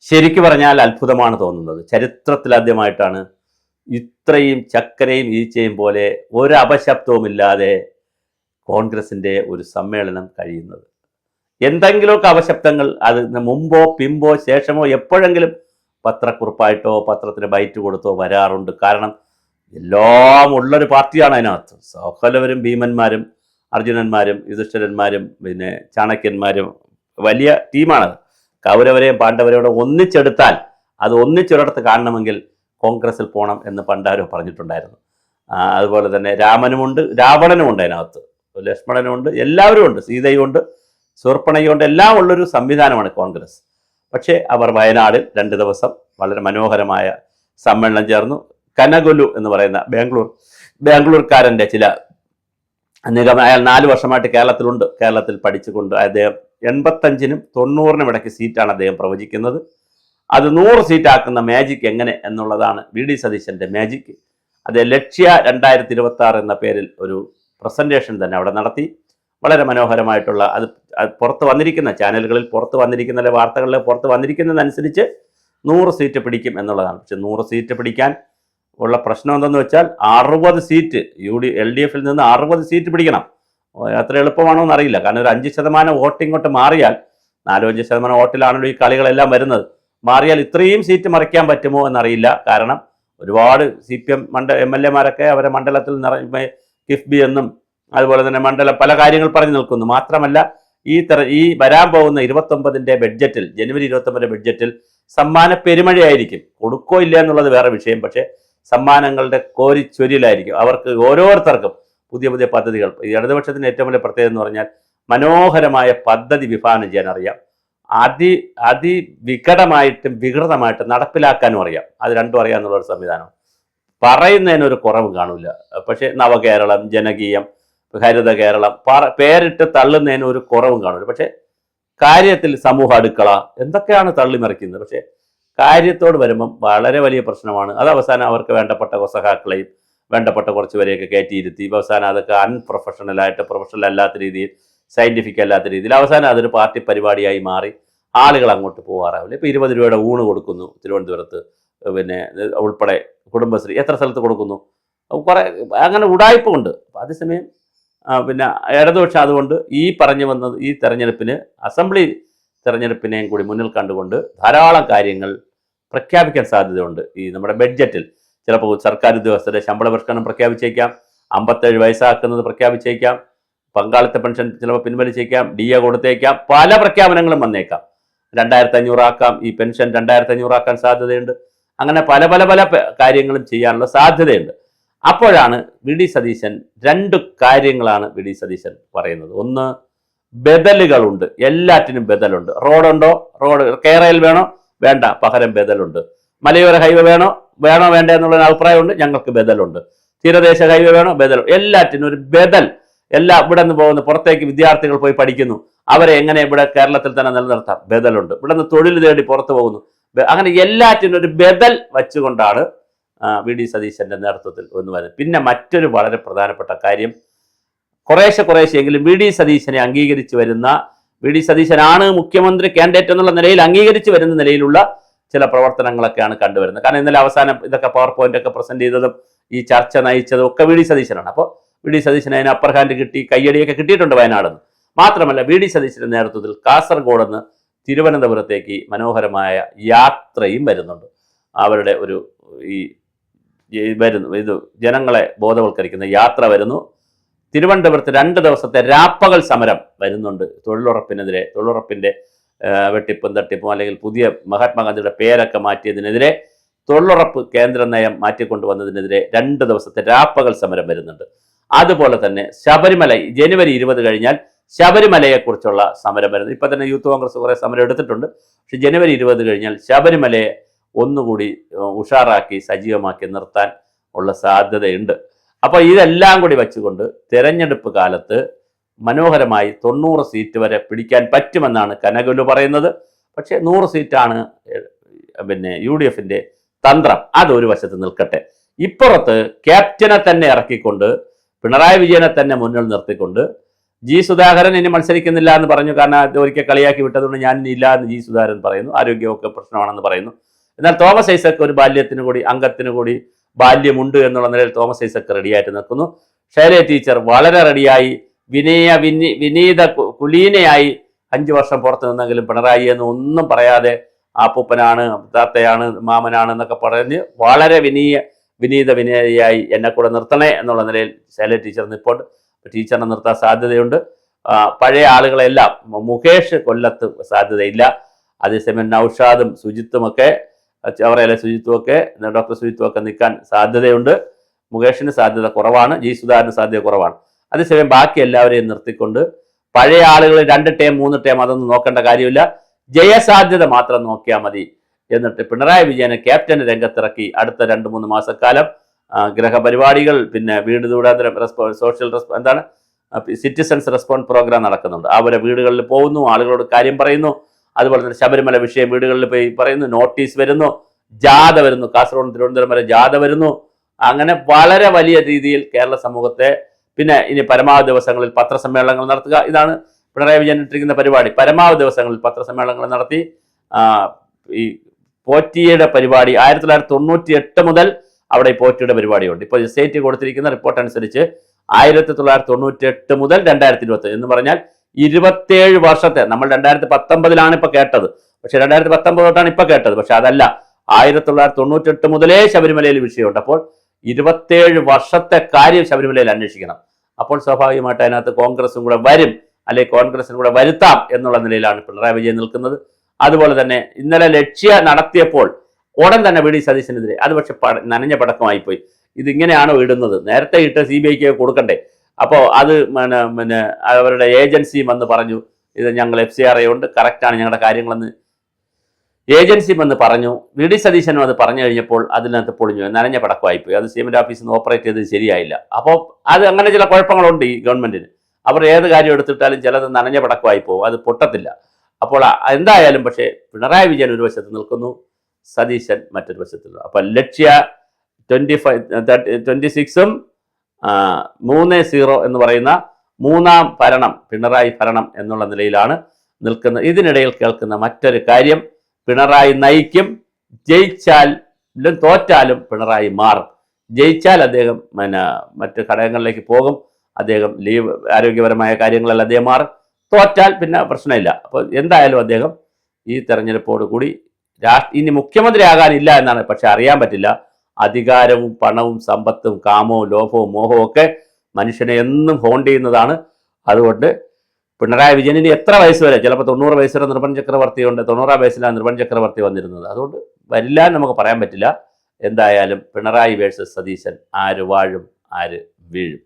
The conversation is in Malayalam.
ശരിക്കു പറഞ്ഞാൽ അത്ഭുതമാണ് തോന്നുന്നത്. ചരിത്രത്തിലാദ്യമായിട്ടാണ് ഇത്രയും ചക്കരയും ഈച്ചയും പോലെ ഒരു അപശബ്ദവുമില്ലാതെ കോൺഗ്രസിൻ്റെ ഒരു സമ്മേളനം കഴിയുന്നത്. എന്തെങ്കിലുമൊക്കെ അപശബ്ദങ്ങൾ അത് മുമ്പോ പിമ്പോ ശേഷമോ എപ്പോഴെങ്കിലും പത്രക്കുറിപ്പായിട്ടോ പത്രത്തിന് ബൈറ്റ് കൊടുത്തോ വരാറുണ്ട്. കാരണം എല്ലാം ഉള്ളൊരു പാർട്ടിയാണ് അതിനകത്ത്. സകലവരും ഭീമന്മാരും അർജുനന്മാരും യുധിഷ്ഠിരന്മാരും പിന്നെ ചാണക്യന്മാരും വലിയ ടീമാണ്. കൗരവരെയും പാണ്ഡവരെയും ഒന്നിച്ചെടുത്താൽ അത് ഒന്നിച്ചൊരിടത്ത് കാണണമെങ്കിൽ കോൺഗ്രസിൽ പോകണം എന്ന് പണ്ടാരോ പറഞ്ഞിട്ടുണ്ടായിരുന്നു. അതുപോലെ തന്നെ രാമനുമുണ്ട്, രാവണനുമുണ്ട്, അതിനകത്ത് ലക്ഷ്മണനുമുണ്ട്, എല്ലാവരും ഉണ്ട്, സീതയുമുണ്ട്, ശൂർപ്പണയുമുണ്ട്, എല്ലാം ഉള്ളൊരു സംവിധാനമാണ് കോൺഗ്രസ്. പക്ഷേ അവർ വയനാടിൽ 2 ദിവസം വളരെ മനോഹരമായ സമ്മേളനം ചേർന്നു. കനകുലു എന്ന് പറയുന്ന ബാംഗ്ലൂർക്കാരൻ്റെ ചില അയാൾ 4 വർഷമായിട്ട് കേരളത്തിലുണ്ട്. കേരളത്തിൽ പഠിച്ചുകൊണ്ട് അദ്ദേഹം 85-നും 90-നും ഇടയ്ക്ക് സീറ്റാണ് അദ്ദേഹം പ്രവചിക്കുന്നത്. അത് 100 സീറ്റാക്കുന്ന മാജിക് എങ്ങനെ എന്നുള്ളതാണ് വി ഡി സതീശൻ്റെ മാജിക്. അത് ലക്ഷ്യ 2026 എന്ന പേരിൽ ഒരു പ്രസൻറ്റേഷൻ തന്നെ അവിടെ നടത്തി. വളരെ മനോഹരമായിട്ടുള്ള അത് പുറത്ത് വന്നിരിക്കുന്ന ചാനലുകളിൽ പുറത്ത് വന്നിരിക്കുന്ന വാർത്തകളിൽ പുറത്ത് വന്നിരിക്കുന്നതനുസരിച്ച് 100 സീറ്റ് പിടിക്കും എന്നുള്ളതാണ്. പക്ഷെ 100 സീറ്റ് പിടിക്കാൻ ഉള്ള പ്രശ്നം എന്തെന്ന് വെച്ചാൽ 60 സീറ്റ് LDF നിന്ന് 60 സീറ്റ് പിടിക്കണം. അത്ര എളുപ്പമാണോ എന്നറിയില്ല. കാരണം ഒരു 5% വോട്ട് ഇങ്ങോട്ട് മാറിയാൽ 4-5% വോട്ടിലാണല്ലോ ഈ കളികളെല്ലാം വരുന്നത്. മാറിയാൽ ഇത്രയും സീറ്റ് മറിക്കാൻ പറ്റുമോ എന്നറിയില്ല. കാരണം ഒരുപാട് CPM MLA-മാരൊക്കെ അവരെ മണ്ഡലത്തിൽ കിഫ്ബി എന്നും അതുപോലെ തന്നെ മണ്ഡലം പല കാര്യങ്ങൾ പറഞ്ഞു നിൽക്കുന്നു. മാത്രമല്ല ഈ വരാൻ പോകുന്ന 29-ന്റെ ബഡ്ജറ്റിൽ, ജനുവരി 29-ന്റെ ബഡ്ജറ്റിൽ സമ്മാന പെരുമഴയായിരിക്കും. കൊടുക്കോ ഇല്ല എന്നുള്ളത് വേറെ വിഷയം. പക്ഷേ സമ്മാനങ്ങളുടെ കോരിച്ചൊരിയിലായിരിക്കും. അവർക്ക് ഓരോരുത്തർക്കും പുതിയ പുതിയ പദ്ധതികൾ. ഈ ഇടതുപക്ഷത്തിൻ്റെ ഏറ്റവും വലിയ പ്രത്യേകത എന്ന് പറഞ്ഞാൽ മനോഹരമായ പദ്ധതി വിഭാവനം ചെയ്യാൻ അറിയാം. അതിവികടമായിട്ടും വികൃതമായിട്ടും നടപ്പിലാക്കാനും അറിയാം. അത് രണ്ടും അറിയാമെന്നുള്ളൊരു സംവിധാനം. പറയുന്നതിനൊരു കുറവും കാണില്ല. പക്ഷേ നവകേരളം, ജനകീയം, ഹരിത കേരളം പേരിട്ട് തള്ളുന്നതിന് ഒരു കുറവും കാണില്ല. പക്ഷേ കാര്യത്തിൽ സമൂഹ അടുക്കള എന്തൊക്കെയാണ് തള്ളിമറിക്കുന്നത്. പക്ഷേ കാര്യത്തോട് വരുമ്പം വളരെ വലിയ പ്രശ്നമാണ്. അത് അവസാനം അവർക്ക് വേണ്ടപ്പെട്ട സഖാക്കളെയും വേണ്ടപ്പെട്ട കുറച്ച് പേരെയൊക്കെ കയറ്റിയിരുത്തി അവസാനം അതൊക്കെ അൺപ്രൊഫഷണലായിട്ട്, പ്രൊഫഷണൽ അല്ലാത്ത രീതിയിൽ, സയൻറ്റിഫിക് അല്ലാത്ത രീതിയിൽ അവസാനം അതൊരു പാർട്ടി പരിപാടിയായി മാറി ആളുകൾ അങ്ങോട്ട് പോകാറാവില്ല. ഇപ്പോൾ 20 രൂപയുടെ ഊണ് കൊടുക്കുന്നു തിരുവനന്തപുരത്ത്, പിന്നെ ഉൾപ്പെടെ കുടുംബശ്രീ എത്ര സ്ഥലത്ത് കൊടുക്കുന്നു. കുറേ അങ്ങനെ ഉടായ്പുണ്ട്. അതേസമയം പിന്നെ ഇടതുപക്ഷം അതുകൊണ്ട് ഈ പറഞ്ഞു വന്നത് ഈ തെരഞ്ഞെടുപ്പിന്, അസംബ്ലി തെരഞ്ഞെടുപ്പിനെയും കൂടി മുന്നിൽ കണ്ടുകൊണ്ട് ധാരാളം കാര്യങ്ങൾ പ്രഖ്യാപിക്കാൻ സാധ്യതയുണ്ട്. ഈ നമ്മുടെ ബഡ്ജറ്റിൽ ചിലപ്പോൾ സർക്കാർ ഉദ്യോഗസ്ഥരുടെ ശമ്പള പരിഷ്കരണം പ്രഖ്യാപിച്ചേക്കാം, 57 വയസ്സാക്കുന്നത് പ്രഖ്യാപിച്ചേക്കാം, പങ്കാളിത്ത പെൻഷൻ ചിലപ്പോൾ പിൻവലിച്ചേക്കാം, DA കൊടുത്തേക്കാം, പല പ്രഖ്യാപനങ്ങളും വന്നേക്കാം. 2500 ആക്കാം, ഈ പെൻഷൻ 2500 ആക്കാൻ സാധ്യതയുണ്ട്. അങ്ങനെ പല പല പല കാര്യങ്ങളും ചെയ്യാനുള്ള സാധ്യതയുണ്ട്. അപ്പോഴാണ് വി ഡി സതീശൻ 2 കാര്യങ്ങളാണ് വി ഡി സതീശൻ പറയുന്നത്. ഒന്ന്, ബദലുകളുണ്ട്, എല്ലാറ്റിനും ബദലുണ്ട്. റോഡുണ്ടോ, റോഡ് കേരളയിൽ വേണോ വേണ്ട, പകരം ബദലുണ്ട്. മലയോര ഹൈവേ വേണോ വേണ്ട എന്നുള്ള അഭിപ്രായമുണ്ട്, ഞങ്ങൾക്ക് ബദലുണ്ട്. തീരദേശ ഹൈവേ വേണോ, ബദൽ. എല്ലാറ്റിനും ഒരു ബദൽ. ഇവിടെ നിന്ന് പോകുന്ന പുറത്തേക്ക് വിദ്യാർത്ഥികൾ പോയി പഠിക്കുന്നു, അവരെ എങ്ങനെ ഇവിടെ കേരളത്തിൽ തന്നെ നിലനിർത്താം, ബദലുണ്ട്. ഇവിടെ നിന്ന് തൊഴിൽ തേടി പുറത്തു പോകുന്നു. അങ്ങനെ എല്ലാറ്റിനും ഒരു ബദൽ വച്ചുകൊണ്ടാണ് വി ഡി സതീശൻ്റെ നേതൃത്വത്തിൽ ഒന്ന് വരുന്നത്. പിന്നെ മറ്റൊരു വളരെ പ്രധാനപ്പെട്ട കാര്യം, കുറേശ്ശെയെങ്കിലും വി ഡി സതീശനെ അംഗീകരിച്ച് വരുന്ന, വി ഡി സതീശനാണ് മുഖ്യമന്ത്രി കാൻഡിഡേറ്റ് എന്നുള്ള നിലയിൽ അംഗീകരിച്ച് വരുന്ന നിലയിലുള്ള ചില പ്രവർത്തനങ്ങളൊക്കെയാണ് കണ്ടുവരുന്നത്. കാരണം ഇന്നലെ അവസാനം ഇതൊക്കെ പവർ പോയിന്റ് ഒക്കെ പ്രസന്റ് ചെയ്തതും ഈ ചർച്ച നയിച്ചതും ഒക്കെ വി ഡി സതീശനാണ്. അപ്പോൾ വി ഡി സതീശന് അതിന് അപ്പർ ഹാൻഡ് കിട്ടി, കയ്യടിയൊക്കെ കിട്ടിയിട്ടുണ്ട് വയനാടെന്ന്. മാത്രമല്ല വി ഡി സതീശൻ്റെ നേതൃത്വത്തിൽ കാസർഗോഡ് നിന്ന് തിരുവനന്തപുരത്തേക്ക് മനോഹരമായ യാത്രയും വരുന്നുണ്ട്. അവരുടെ ഒരു ഇത് ജനങ്ങളെ ബോധവൽക്കരിക്കുന്ന യാത്ര വരുന്നു. തിരുവനന്തപുരത്ത് 2 ദിവസത്തെ രാപ്പകൽ സമരം വരുന്നുണ്ട്. തൊഴിലുറപ്പിൻ്റെ വെട്ടിപ്പും തട്ടിപ്പും അല്ലെങ്കിൽ പുതിയ മഹാത്മാഗാന്ധിയുടെ പേരൊക്കെ മാറ്റിയതിനെതിരെ, തൊഴിലുറപ്പ് കേന്ദ്ര നയം മാറ്റിക്കൊണ്ടുവന്നതിനെതിരെ 2 ദിവസത്തെ രാപ്പകൽ സമരം വരുന്നുണ്ട്. അതുപോലെ തന്നെ ശബരിമല ജനുവരി 20 കഴിഞ്ഞാൽ ശബരിമലയെക്കുറിച്ചുള്ള സമരം വരുന്നത്. ഇപ്പം തന്നെ യൂത്ത് കോൺഗ്രസ് കുറേ സമരം എടുത്തിട്ടുണ്ട്. പക്ഷെ ജനുവരി 20 കഴിഞ്ഞാൽ ശബരിമലയെ ഒന്നുകൂടി ഉഷാറാക്കി സജീവമാക്കി നിർത്താൻ ഉള്ള സാധ്യതയുണ്ട്. അപ്പോൾ ഇതെല്ലാം കൂടി വെച്ചുകൊണ്ട് തെരഞ്ഞെടുപ്പ് കാലത്ത് മനോഹരമായി 90 സീറ്റ് വരെ പിടിക്കാൻ പറ്റുമെന്നാണ് കനകുലു പറയുന്നത്. പക്ഷേ 100 സീറ്റാണ് പിന്നെ UDFൻ്റെ തന്ത്രം. അതൊരു വശത്ത് നിൽക്കട്ടെ. ഇപ്പുറത്ത് ക്യാപ്റ്റനെ തന്നെ ഇറക്കിക്കൊണ്ട്, പിണറായി വിജയനെ തന്നെ മുന്നിൽ നിർത്തിക്കൊണ്ട് ജി സുധാകരൻ ഇനി മത്സരിക്കുന്നില്ല എന്ന് പറഞ്ഞു. കാരണം അത് ഒരിക്കൽ കളിയാക്കി വിട്ടതുകൊണ്ട് ഞാൻ ഇനി ഇല്ല എന്ന് ജി സുധാകരൻ പറയുന്നു. ആരോഗ്യമൊക്കെ പ്രശ്നമാണെന്ന് പറയുന്നു. എന്നാൽ തോമസ് ഐസക് ഒരു ബാല്യത്തിന് കൂടി അംഗത്തിന് കൂടി ബാല്യമുണ്ട് എന്നുള്ള നിലയിൽ തോമസ് ഐസക് റെഡിയായിട്ട് നിൽക്കുന്നു. ശൈലജ ടീച്ചർ വളരെ റെഡിയായി വിനീത കുലീനയായി 5 വർഷം പുറത്ത് നിന്നെങ്കിലും പിണറായി എന്ന് ഒന്നും പറയാതെ അപ്പൂപ്പനാണ്, താത്തയാണ്, മാമനാണ് എന്നൊക്കെ പറഞ്ഞ് വളരെ വിനീതയായി എന്നെ കൂടെ നിർത്തണേ എന്നുള്ള നിലയിൽ ശൈലജ ടീച്ചർ നിൽപ്പുണ്ട്. ടീച്ചറിനെ നിർത്താൻ സാധ്യതയുണ്ട്. പഴയ ആളുകളെല്ലാം മുകേഷ് കൊല്ലത്ത് സാധ്യതയില്ല. അതേസമയം നൌഷാദും സുജിത്തുമൊക്കെ ചവറയിലെ സുജിത്തുമൊക്കെ ഡോക്ടർ സുജിത്തുമൊക്കെ നിൽക്കാൻ സാധ്യതയുണ്ട്. മുകേഷിന് സാധ്യത കുറവാണ്, ജി സുധാകരന് സാധ്യത കുറവാണ്. അതേസമയം ബാക്കി എല്ലാവരെയും നിർത്തിക്കൊണ്ട് പഴയ ആളുകൾ 2 ടേം 3 ടേം അതൊന്നും നോക്കേണ്ട കാര്യമില്ല, ജയസാധ്യത മാത്രം നോക്കിയാൽ മതി എന്നിട്ട് പിണറായി വിജയനെ ക്യാപ്റ്റന് രംഗത്തിറക്കി അടുത്ത 2-3 മാസക്കാലം ഗ്രഹപരിപാടികൾ, പിന്നെ വീട് ദൂരാന്തരം സോഷ്യൽ സിറ്റിസൺസ് റെസ്പോൺസ് പ്രോഗ്രാം നടക്കുന്നുണ്ട്. അവരെ വീടുകളിൽ പോകുന്നു, ആളുകളോട് കാര്യം പറയുന്നു. അതുപോലെ തന്നെ ശബരിമല വിഷയം വീടുകളിൽ പോയി പറയുന്നു, നോട്ടീസ് വരുന്നു, ജാഥ വരുന്നു, കാസർഗോഡ് തിരുവനന്തപുരം വരെ ജാഥ വരുന്നു. അങ്ങനെ വളരെ വലിയ രീതിയിൽ കേരള സമൂഹത്തെ, പിന്നെ ഇനി പരമാവധി ദിവസങ്ങളിൽ പത്രസമ്മേളനങ്ങൾ നടത്തുക. ഇതാണ് പിണറായി വിജയൻ ഇട്ടിരിക്കുന്ന പരിപാടി. പരമാവധി ദിവസങ്ങളിൽ പത്രസമ്മേളനങ്ങൾ നടത്തി ഈ പോറ്റിയുടെ പരിപാടി 1998 മുതൽ അവിടെ ഈ പോറ്റിയുടെ പരിപാടിയുണ്ട്. ഇപ്പോൾ സ്റ്റേറ്റ് കൊടുത്തിരിക്കുന്ന റിപ്പോർട്ട് അനുസരിച്ച് 1998 മുതൽ 2020 എന്ന് പറഞ്ഞാൽ 27 വർഷത്തെ, നമ്മൾ 2019 ഇപ്പൊ കേട്ടത്, പക്ഷെ 2019 തൊട്ടാണ് ഇപ്പൊ കേട്ടത്. പക്ഷെ അതല്ല, 1998 മുതലേ ശബരിമലയിൽ വിഷയമുണ്ട്. അപ്പോൾ 27 വർഷത്തെ കാര്യം ശബരിമലയിൽ അന്വേഷിക്കണം. അപ്പോൾ സ്വാഭാവികമായിട്ട് അതിനകത്ത് കോൺഗ്രസും കൂടെ വരും, അല്ലെങ്കിൽ കോൺഗ്രസിനും കൂടെ വരുത്താം എന്നുള്ള നിലയിലാണ് പിണറായി വിജയൻ നിൽക്കുന്നത്. അതുപോലെ തന്നെ ഇന്നലെ ലക്ഷ്യ നടത്തിയപ്പോൾ ഉടൻ തന്നെ വി ഡി സതീശനെതിരെ, അത് പക്ഷെ നനഞ്ഞ പടക്കമായിപ്പോയി. ഇതിങ്ങനെയാണോ ഇടുന്നത്? നേരത്തെ ഇട്ട് CBIക്ക് കൊടുക്കണ്ടേ? അപ്പോൾ അത് പിന്നെ അവരുടെ ഏജൻസി വന്ന് പറഞ്ഞു, ഇത് ഞങ്ങൾ FCRA ഉണ്ട്, കറക്റ്റാണ് ഞങ്ങളുടെ കാര്യങ്ങളെന്ന് ഏജൻസി വന്ന് പറഞ്ഞു. വി ഡി സതീശനും അത് പറഞ്ഞു കഴിഞ്ഞപ്പോൾ അതിനകത്ത് പൊളിഞ്ഞു, നനഞ്ഞ പടക്കമായിപ്പോയി. അത് CM ഓഫീസിൽ നിന്ന് ഓപ്പറേറ്റ് ചെയ്തത് ശരിയായില്ല. അപ്പോൾ അത് അങ്ങനെ ചില കുഴപ്പങ്ങളുണ്ട് ഈ ഗവൺമെന്റിന്. അവർ ഏത് കാര്യം എടുത്തിട്ടാലും ചിലത് നനഞ്ഞ പടക്കമായി പോകും, അത് പൊട്ടത്തില്ല. അപ്പോൾ എന്തായാലും പക്ഷേ പിണറായി വിജയൻ ഒരു വശത്ത് നിൽക്കുന്നു, സതീശൻ മറ്റൊരു വശത്തുള്ളൂ. അപ്പം ലക്ഷ്യ 26ഉം 3-0 എന്ന് പറയുന്ന 3ാം ഭരണം, പിണറായി ഭരണം എന്നുള്ള നിലയിലാണ് നിൽക്കുന്നത്. ഇതിനിടയിൽ കേൾക്കുന്ന മറ്റൊരു കാര്യം, പിണറായി നയിക്കും, ജയിച്ചാലും തോറ്റാലും പിണറായി മാറും. ജയിച്ചാൽ അദ്ദേഹം മറ്റ് ഘടകങ്ങളിലേക്ക് പോകും, അദ്ദേഹം ലീവ്, ആരോഗ്യപരമായ കാര്യങ്ങളെല്ലാം അദ്ദേഹം മാറും. തോറ്റാൽ പിന്നെ പ്രശ്നമില്ല. അപ്പോൾ എന്തായാലും അദ്ദേഹം ഈ തെരഞ്ഞെടുപ്പോട് കൂടി ഇനി മുഖ്യമന്ത്രിയാകാനില്ല എന്നാണ്. പക്ഷെ അറിയാൻ പറ്റില്ല, അധികാരവും പണവും സമ്പത്തും കാമവും ലോഭവും മോഹവും ഒക്കെ മനുഷ്യനെ എന്നും ഹോണ്ട് ചെയ്യുന്നതാണ്. അതുകൊണ്ട് പിണറായി വിജയന് എത്ര വയസ്സ് വരെ, ചിലപ്പോൾ 90 വയസ്സ് വരെ നിർഭൻ ചക്രവർത്തി ഉണ്ട്, 90ാം വയസ്സിലാണ് നിർഭൻ ചക്രവർത്തി വന്നിരുന്നത്. അതുകൊണ്ട് വരില്ല എന്ന് നമുക്ക് പറയാൻ പറ്റില്ല. എന്തായാലും പിണറായി വേഴ്സസ് സതീശൻ, ആര് വാഴും ആര് വീഴും.